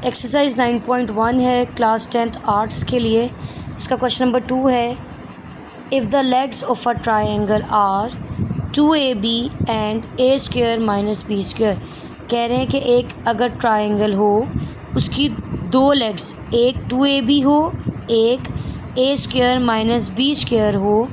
Exercise 9.1 है class 10th arts के लिए। इसका क्वेश्चन नंबर 2 है, if the legs of a triangle are 2ab and a square minus b square. कह रहे हैं कि एक अगर ट्राइंगल हो उसकी दो लेग्स, एक 2ab हो, एक a square minus b square हो,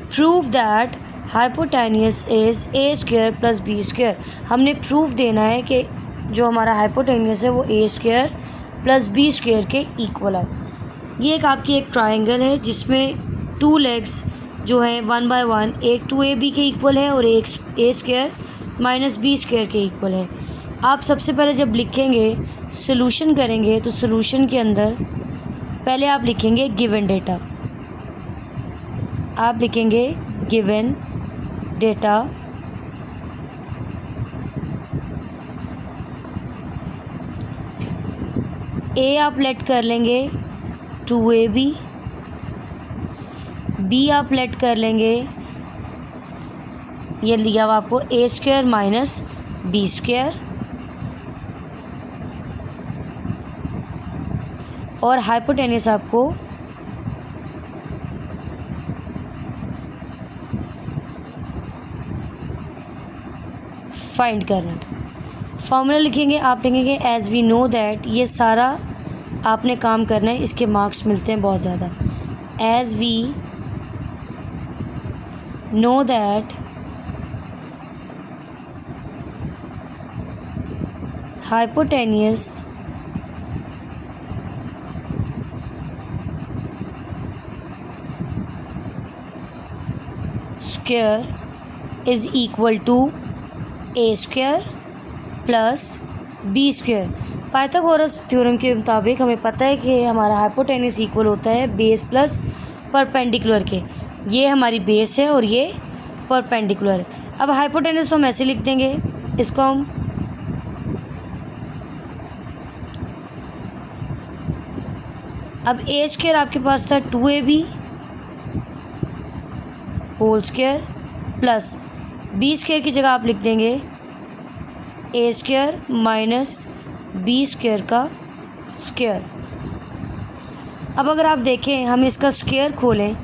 prove that hypotenuse is a square plus b square. हमने प्रूफ देना है कि जो हमारा हाइपोटेनियस है वो a square plus b square के इक्वल है। ये एक आपकी एक ट्राइंगल है जिसमें टू लेग्स जो है 1 बाय 1 एक 2ab के इक्वल है और एक a square minus b square के इक्वल है। आप सबसे पहले जब लिखेंगे सोल्यूशन करेंगे तो सोल्यूशन के अंदर पहले आप लिखेंगे गिवन डेटा। आप लिखेंगे गिवन डेटा ए आप लेट कर लेंगे 2ab, बी आप लेट कर लेंगे, ये लिया हुआ आपको a square minus b square, और हाइपोटेनियस आपको फाइंड करना। फॉर्मूला लिखेंगे, आप लिखेंगे एज वी नो दैट। ये सारा आपने काम करना है, इसके मार्क्स मिलते हैं बहुत ज़्यादा। As we know that hypotenuse square is equal to a square plus b square. Pythagoras theorem के मुताबिक हमें पता है कि हमारा हाइपोटेनियस इक्वल होता है बेस प्लस परपेंडिकुलर के। ये हमारी बेस है और ये परपेंडिकुलर है। अब हाइपोटेनियस तो हम ऐसे लिख देंगे, इसको हम अब a स्क्वायर आपके पास था 2ab whole square plus b square की जगह आप लिख देंगे a square minus b square का स्क्वायर। अब अगर आप देखें हम इसका स्क्वायर खोलें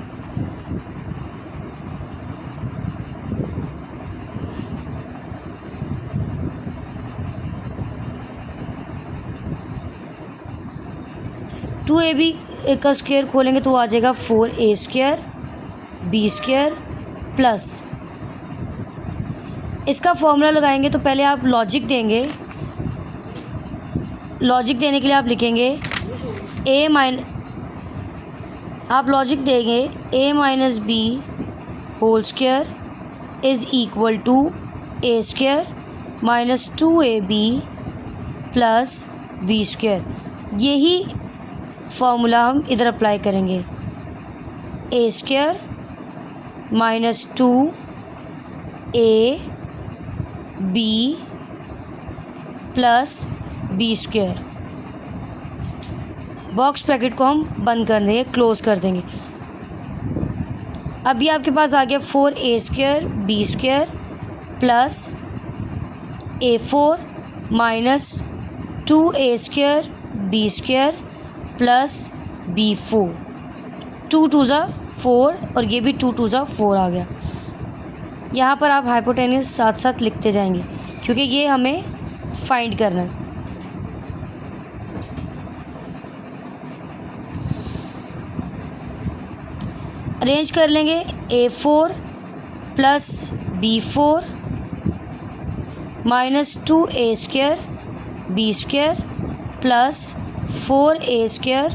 टू ab का स्क्वायर खोलेंगे तो आ जाएगा 4a square b square plus, इसका फॉर्मूला लगाएंगे तो पहले आप लॉजिक देंगे। लॉजिक देने के लिए आप लिखेंगे आप लॉजिक देंगे a minus b whole square is equal to a square minus 2ab plus b square. यही फॉर्मूला हम इधर अप्लाई करेंगे। a square minus 2a b plus b square. Box bracket को हम बंद कर देंगे, क्लोज कर देंगे। अभी आपके पास आ गया 4a square b square plus a4 minus 2a square b square plus b4। 2 2 ज़ा 4 और ये भी 2 2 ज़ा 4 आ गया। यहाँ पर आप हाइपोटेनियस साथ साथ लिखते जाएंगे क्योंकि ये हमें फाइंड करना है। अरेंज कर लेंगे a4 plus b4 minus 2a square b square plus 4a square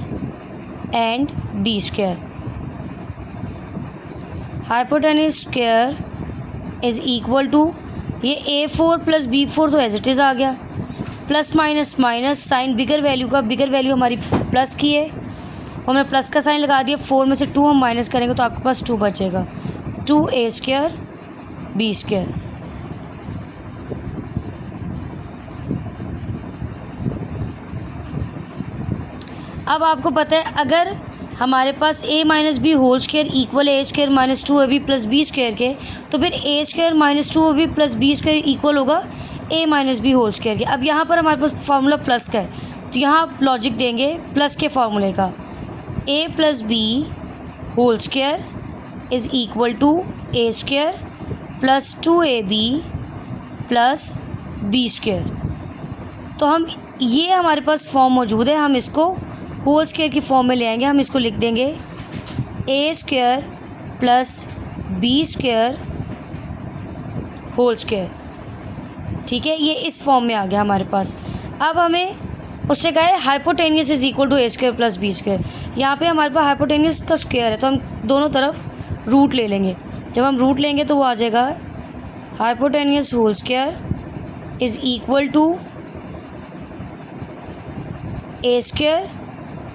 and b square. Hypotenuse square is equal to ये a4 प्लस b4 तो एज इट इज़ आ गया, प्लस माइनस माइनस साइन बिगर value का, बिगर value हमारी plus की है, हमने plus का sign लगा दिया। 4 में से 2 हम माइनस करेंगे तो आपके पास 2 बचेगा, 2a स्क्वायर b स्क्वायर। अब आपको पता है अगर हमारे पास a minus B whole square equal a square minus 2ab plus b square के, तो फिर a square minus 2ab plus b square equal होगा A minus B whole square के। अब यहाँ पर हमारे पास फार्मूला प्लस का है, तो यहाँ आप लॉजिक देंगे प्लस के फार्मूले का, a plus b whole square is equal to A square plus 2ab plus B square. तो हम ये हमारे पास फॉर्म मौजूद है, हम इसको होल स्क्वायर की फॉर्म में ले आएंगे। हम इसको लिख देंगे a square plus B square whole square. ठीक है, ये इस फॉर्म में आ गया हमारे पास। अब हमें उससे कहा है hypotenuse is equal to A square plus B square. यहाँ पे हमारे पास हाइपोटेनियस का स्क्वायर है, तो हम दोनों तरफ रूट ले लेंगे। जब हम रूट लेंगे तो वो आ जाएगा hypotenuse whole square is equal to A square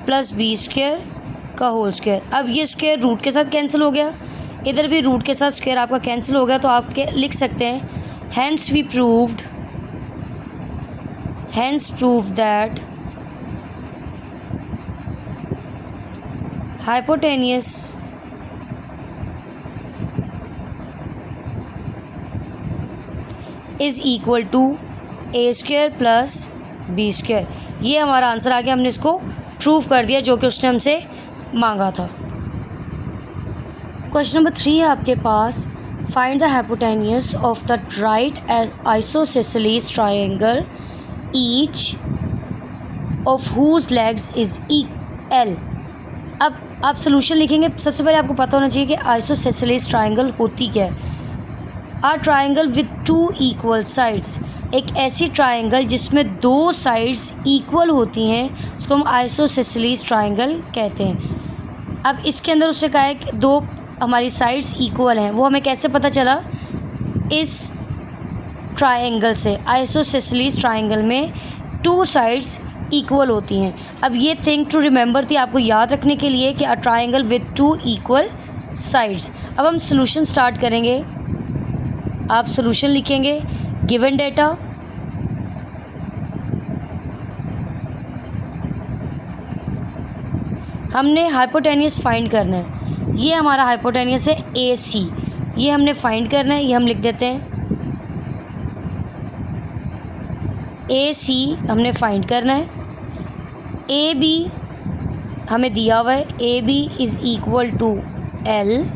plus B square का होल स्क्वायर। अब ये स्क्वायर रूट के साथ कैंसिल हो गया, इधर भी रूट के साथ स्क्वायर आपका कैंसिल हो गया, तो आप लिख सकते हैं hence proved that hypotenuse is equal to a square plus b square। ये हमारा आंसर आ गया, हमने इसको प्रूव कर दिया जो कि उसने हमसे मांगा था। क्वेश्चन नंबर 3 है आपके पास, find the hypotenuse of the right isosceles triangle each of whose legs is L. अब आप सोल्यूशन लिखेंगे, सबसे पहले आपको पता होना चाहिए कि आइसोसेलेस ट्राइंगल होती क्या है। आ ट्राइंगल विद 2 इक्वल साइड्स, एक ऐसी ट्राइंगल जिसमें 2 साइड्स इक्वल होती हैं उसको हम आइसोसेलेस ट्राइंगल कहते हैं। अब इसके अंदर उसने कहा है कि 2 हमारी साइड्स इक्वल हैं, वो हमें कैसे पता चला, इस ट्रायंगल से। आइसोसेलेस ट्रायंगल में 2 साइड्स इक्वल होती हैं। अब ये थिंग टू रिमेंबर थी आपको याद रखने के लिए कि a triangle with 2 equal sides. अब हम सॉल्यूशन स्टार्ट करेंगे। आप सॉल्यूशन लिखेंगे, गिवन डेटा हमने हाइपोटेन्यूज फाइंड करना है। ये हमारा हाइपोटेन्यूज है ए सी, ये हमने फाइंड करना है। ये हम लिख देते हैं ए सी हमने फाइंड करना है। ए बी हमें दिया हुआ है, A B is equal to L.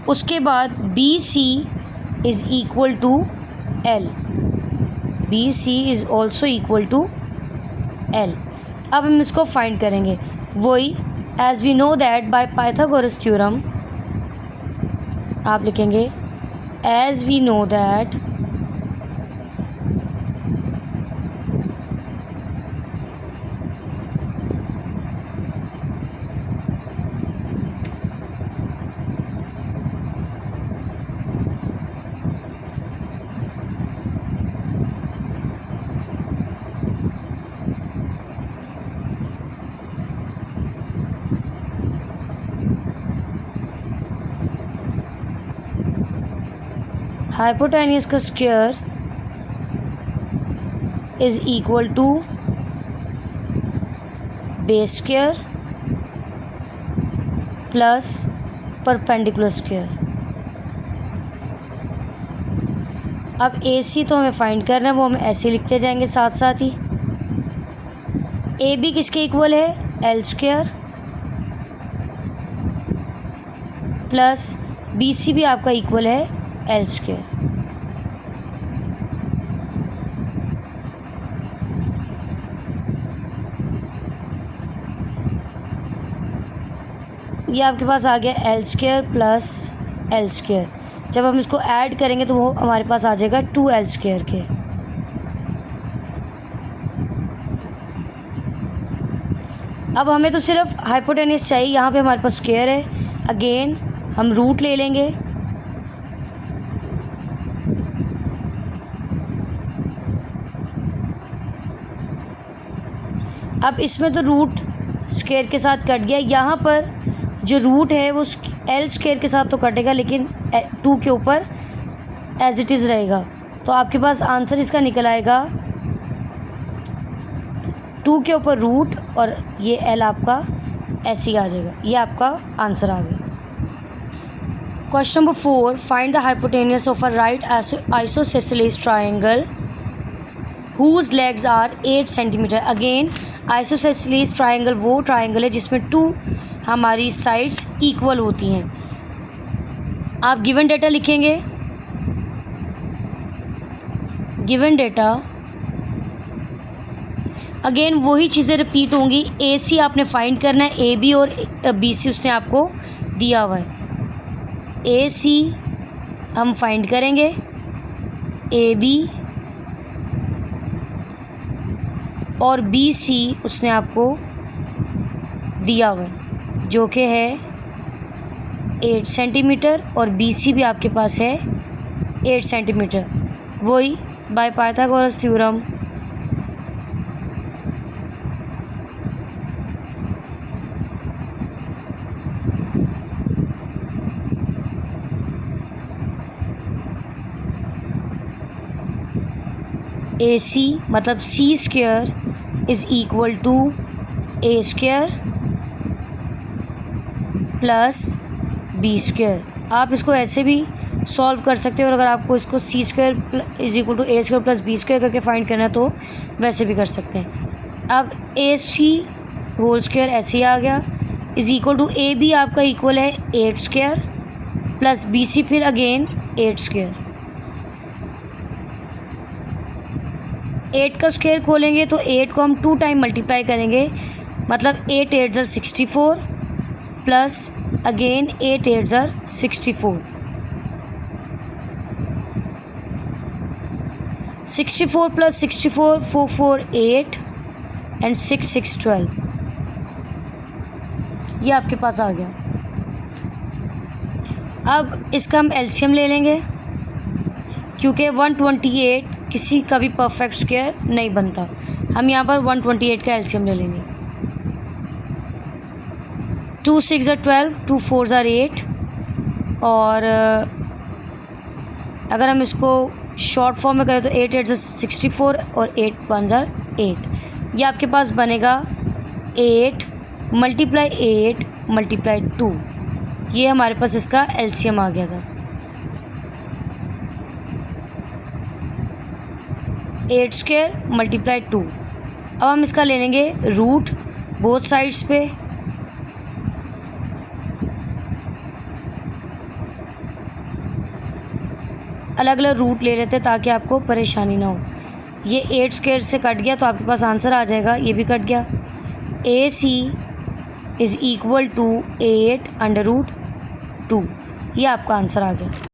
उसके बाद B C is equal to L, B C is also equal to L. अब हम इसको फाइंड करेंगे, वही as we know that by Pythagoras theorem. आप लिखेंगे as we know that hypotenuse का square is equal to base square plus perpendicular square. अब A सी तो हमें फाइंड करना है, वो हम ऐसे लिखते जाएंगे साथ साथ ही। ए बी किसके इक्वल है, L square plus B C भी आपका इक्वल है एल स्क्वायर। ये आपके पास आ गया L square plus L square. जब हम इसको ऐड करेंगे तो वो हमारे पास आ जाएगा 2l स्क्वायर के। अब हमें तो सिर्फ हाइपोटेन्यूज चाहिए, यहाँ पे हमारे पास स्क्वायर है। अगेन हम रूट ले लेंगे, अब इसमें तो रूट स्क्वायर के साथ कट गया, यहाँ पर जो रूट है वो एल स्क्वायर के साथ तो कटेगा लेकिन 2 के ऊपर एज इट इज़ रहेगा। तो आपके पास आंसर इसका निकल आएगा 2 के ऊपर रूट और ये एल आपका ऐसे ही आ जाएगा। ये आपका आंसर आ गया। Question number 4, find the hypotenuse of a right isosceles triangle whose legs are 8 centimetre. Again isosceles triangle वो ट्राइंगल है जिसमें 2 हमारी साइड्स इक्वल होती हैं। आप गिवन डेटा लिखेंगे। गिवन डेटा अगेन वही चीज़ें रिपीट होंगी। ए सी आपने फाइंड करना है, ए बी और बी सी उसने आपको दिया हुआ है। ए सी हम फाइंड करेंगे, ए बी और बी सी उसने आपको दिया हुआ है जो कि है 8 सेंटीमीटर और बी सी भी आपके पास है 8 सेंटीमीटर। वही by Pythagoras theorem A C मतलब C square is equal to A square plus B square. आप इसको ऐसे भी सॉल्व कर सकते हो और अगर आपको इसको C square is equal to A square plus B square करके फाइंड करना है तो वैसे भी कर सकते हैं। अब ए सी होल स्क्वायर ऐसे ही आ गया is equal to A B आपका इक्वल है 8 स्क्वायर प्लस बी सी फिर अगेन 8 स्क्वायर। 8 का स्क्वायर खोलेंगे तो 8 को हम 2 टाइम मल्टीप्लाई करेंगे, मतलब 8 8 ज़र 64 प्लस अगेन 8 8 ज़र 64। 64 प्लस 64 4 4 8 एंड 6 6 12। ये आपके पास आ गया। अब इसका हम एलसीएम ले लेंगे क्योंकि 128 किसी का भी परफेक्ट स्क्वायर नहीं बनता। हम यहाँ पर 128 का एलसीएम ले लेंगे। 2 6 ज़र 12, 2 4 ज़र 8 और अगर हम इसको शॉर्ट फॉर्म में करें तो 8 8 ज़र 64 और 8 1 ज़र 8। ये आपके पास बनेगा 8 मल्टीप्लाई 8 मल्टीप्लाई 2। ये हमारे पास इसका एलसीएम आ गया था। 8 स्क्वायर मल्टीप्लाई 2। अब हम इसका ले लेंगे रूट बोथ साइड्स पे। अलग अलग रूट ले लेते हैं ताकि आपको परेशानी ना हो। ये 8 स्क्वायर से कट गया तो आपके पास आंसर आ जाएगा। ये भी कट गया। A C is equal to 8 under root 2। ये आपका आंसर आ गया।